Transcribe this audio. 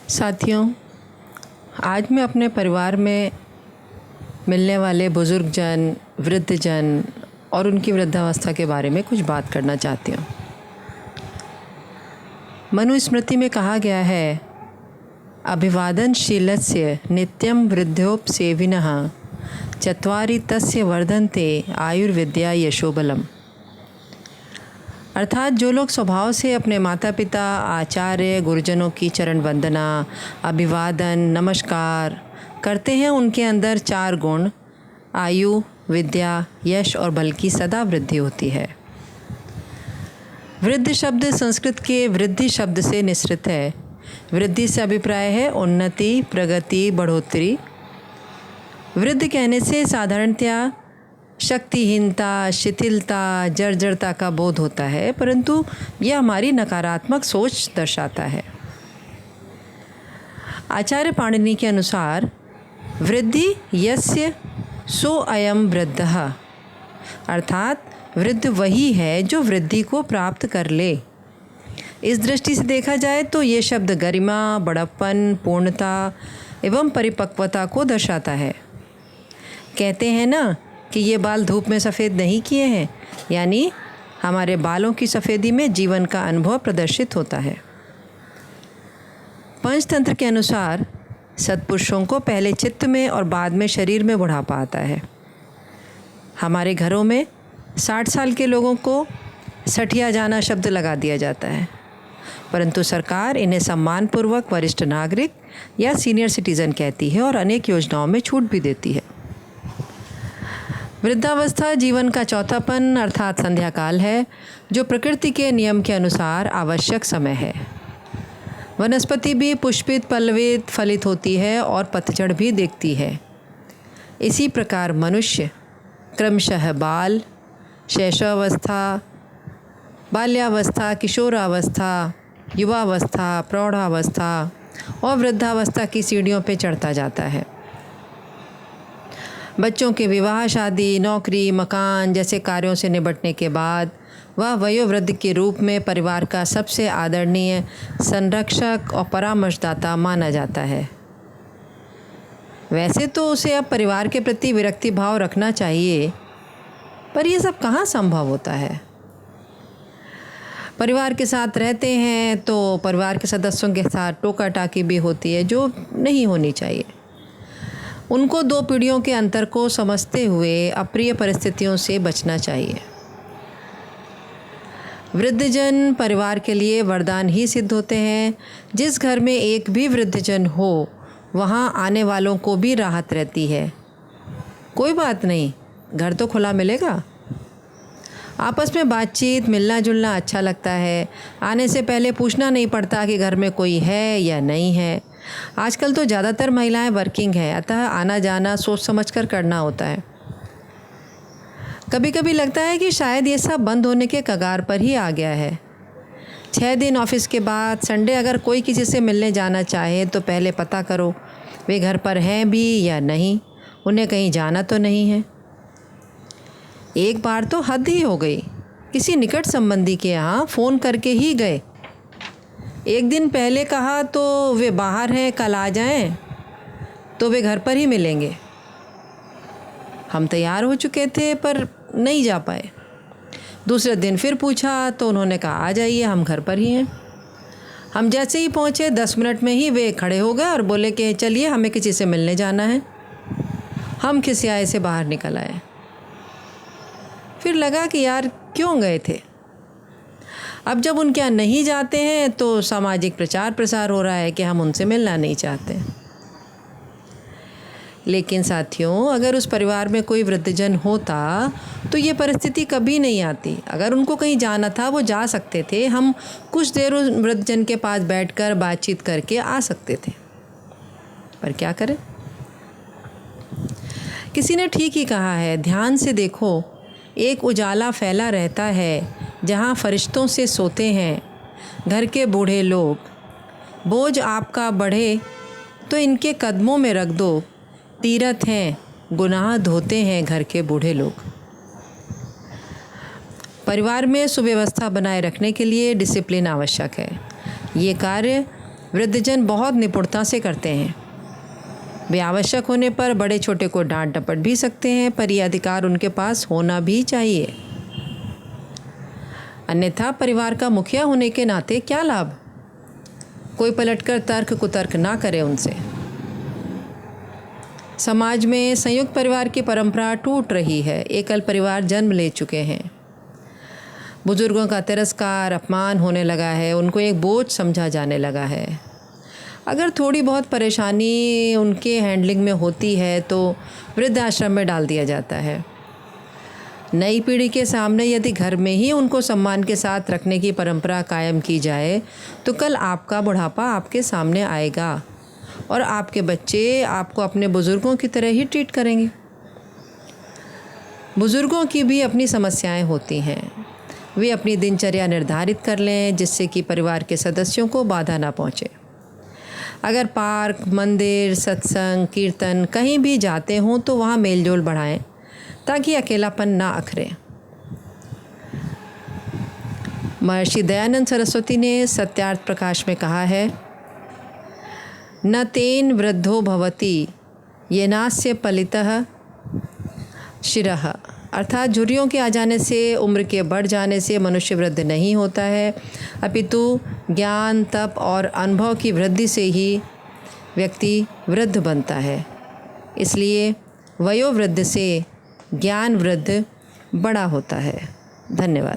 साथियों, आज मैं अपने परिवार में मिलने वाले बुज़ुर्गजन, वृद्धजन और उनकी वृद्धावस्था के बारे में कुछ बात करना चाहती हूँ। मनुस्मृति में कहा गया है, अभिवादनशीलस्य नित्यं वृद्धोपसेविनः चत्वारि तस्य वर्धन्ते आयुर्विद्या यशोबलम। अर्थात जो लोग स्वभाव से अपने माता पिता, आचार्य, गुरुजनों की चरण वंदना, अभिवादन, नमस्कार करते हैं, उनके अंदर 4 गुण आयु, विद्या, यश और बल की सदा वृद्धि होती है। वृद्ध शब्द संस्कृत के वृद्धि शब्द से निसृत है। वृद्धि से अभिप्राय है उन्नति, प्रगति, बढ़ोतरी। वृद्ध कहने से साधारणतया शक्तिहीनता, शिथिलता, जर्जरता का बोध होता है, परंतु यह हमारी नकारात्मक सोच दर्शाता है। आचार्य पाणिनि के अनुसार वृद्धि यस्य सो अयम वृद्धः, अर्थात वृद्ध वही है जो वृद्धि को प्राप्त कर ले। इस दृष्टि से देखा जाए तो ये शब्द गरिमा, बड़प्पन, पूर्णता एवं परिपक्वता को दर्शाता है। कहते हैं ना कि ये बाल धूप में सफ़ेद नहीं किए हैं, यानी हमारे बालों की सफ़ेदी में जीवन का अनुभव प्रदर्शित होता है। पंचतंत्र के अनुसार सत्पुरुषों को पहले चित्त में और बाद में शरीर में बुढ़ापा आता है। हमारे घरों में 60 साल के लोगों को सठिया जाना शब्द लगा दिया जाता है, परंतु सरकार इन्हें सम्मानपूर्वक वरिष्ठ नागरिक या सीनियर सिटीज़न कहती है और अनेक योजनाओं में छूट भी देती है। वृद्धावस्था जीवन का चौथापन अर्थात संध्या काल है, जो प्रकृति के नियम के अनुसार आवश्यक समय है। वनस्पति भी पुष्पित, पल्लवित, फलित होती है और पतझड़ भी देखती है। इसी प्रकार मनुष्य क्रमशः बाल, शैशवावस्था, बाल्यावस्था, किशोरावस्था, युवावस्था, प्रौढ़ावस्था और वृद्धावस्था की सीढ़ियों पर चढ़ता जाता है। बच्चों के विवाह, शादी, नौकरी, मकान जैसे कार्यों से निपटने के बाद वह वयोवृद्ध के रूप में परिवार का सबसे आदरणीय संरक्षक और परामर्शदाता माना जाता है। वैसे तो उसे अब परिवार के प्रति विरक्ति भाव रखना चाहिए, पर यह सब कहाँ संभव होता है। परिवार के साथ रहते हैं तो परिवार के सदस्यों के साथ टोका टाकी भी होती है, जो नहीं होनी चाहिए। उनको 2 पीढ़ियों के अंतर को समझते हुए अप्रिय परिस्थितियों से बचना चाहिए। वृद्धजन परिवार के लिए वरदान ही सिद्ध होते हैं। जिस घर में एक भी वृद्धजन हो, वहाँ आने वालों को भी राहत रहती है। कोई बात नहीं, घर तो खुला मिलेगा। आपस में बातचीत, मिलना जुलना अच्छा लगता है। आने से पहले पूछना नहीं पड़ता कि घर में कोई है या नहीं है। आजकल तो ज़्यादातर महिलाएं वर्किंग हैं, अतः आना जाना सोच समझकर करना होता है। कभी कभी लगता है कि शायद ये सब बंद होने के कगार पर ही आ गया है। 6 दिन ऑफिस के बाद संडे अगर कोई किसी से मिलने जाना चाहे तो पहले पता करो वे घर पर हैं भी या नहीं, उन्हें कहीं जाना तो नहीं है। एक बार तो हद ही हो गई, किसी निकट संबंधी के यहाँ फ़ोन करके ही गए। एक दिन पहले कहा तो वे बाहर हैं, कल आ जाएं, तो वे घर पर ही मिलेंगे। हम तैयार हो चुके थे पर नहीं जा पाए। दूसरे दिन फिर पूछा तो उन्होंने कहा आ जाइए, हम घर पर ही हैं। हम जैसे ही पहुँचे 10 मिनट में ही वे खड़े हो गए और बोले कि चलिए हमें किसी से मिलने जाना है। हम खिसियाए से बाहर निकल आए। फिर लगा कि यार क्यों गए थे। अब जब उनके यहाँ नहीं जाते हैं तो सामाजिक प्रचार प्रसार हो रहा है कि हम उनसे मिलना नहीं चाहते। लेकिन साथियों, अगर उस परिवार में कोई वृद्धजन होता तो ये परिस्थिति कभी नहीं आती। अगर उनको कहीं जाना था वो जा सकते थे। हम कुछ देर उस वृद्धजन के पास बैठकर बातचीत करके आ सकते थे, पर क्या करें। किसी ने ठीक ही कहा है, ध्यान से देखो, एक उजाला फैला रहता है जहाँ फरिश्तों से सोते हैं घर के बूढ़े लोग। बोझ आपका बढ़े तो इनके कदमों में रख दो, तीरथ हैं, गुनाह धोते हैं घर के बूढ़े लोग। परिवार में सुव्यवस्था बनाए रखने के लिए डिसिप्लिन आवश्यक है। ये कार्य वृद्धजन बहुत निपुणता से करते हैं। वे आवश्यक होने पर बड़े छोटे को डांट डपट भी सकते हैं, पर यह अधिकार उनके पास होना भी चाहिए। अन्यथा परिवार का मुखिया होने के नाते क्या लाभ? कोई पलटकर तर्क कुतर्क ना करे उनसे। समाज में संयुक्त परिवार की परंपरा टूट रही है। एकल परिवार जन्म ले चुके हैं। बुजुर्गों का तिरस्कार, अपमान होने लगा है। उनको एक बोझ समझा जाने लगा है। अगर थोड़ी बहुत परेशानी उनके हैंडलिंग में होती है तो वृद्धाश्रम में डाल दिया जाता है। नई पीढ़ी के सामने यदि घर में ही उनको सम्मान के साथ रखने की परंपरा कायम की जाए तो कल आपका बुढ़ापा आपके सामने आएगा और आपके बच्चे आपको अपने बुज़ुर्गों की तरह ही ट्रीट करेंगे। बुज़ुर्गों की भी अपनी समस्याएं होती हैं। वे अपनी दिनचर्या निर्धारित कर लें जिससे कि परिवार के सदस्यों को बाधा ना पहुंचे। अगर पार्क, मंदिर, सत्संग, कीर्तन कहीं भी जाते हों तो वहाँ मेलजोल बढ़ाएं ताकि अकेलापन ना अखरे। महर्षि दयानंद सरस्वती ने सत्यार्थ प्रकाश में कहा है, न तेन वृद्धो भवति येनास्य पलितः शिरः। अर्थात झुर्रियों के आ जाने से, उम्र के बढ़ जाने से मनुष्य वृद्ध नहीं होता है, अपितु ज्ञान, तप और अनुभव की वृद्धि से ही व्यक्ति वृद्ध बनता है। इसलिए वयोवृद्ध से ज्ञान वृद्ध बड़ा होता है। धन्यवाद।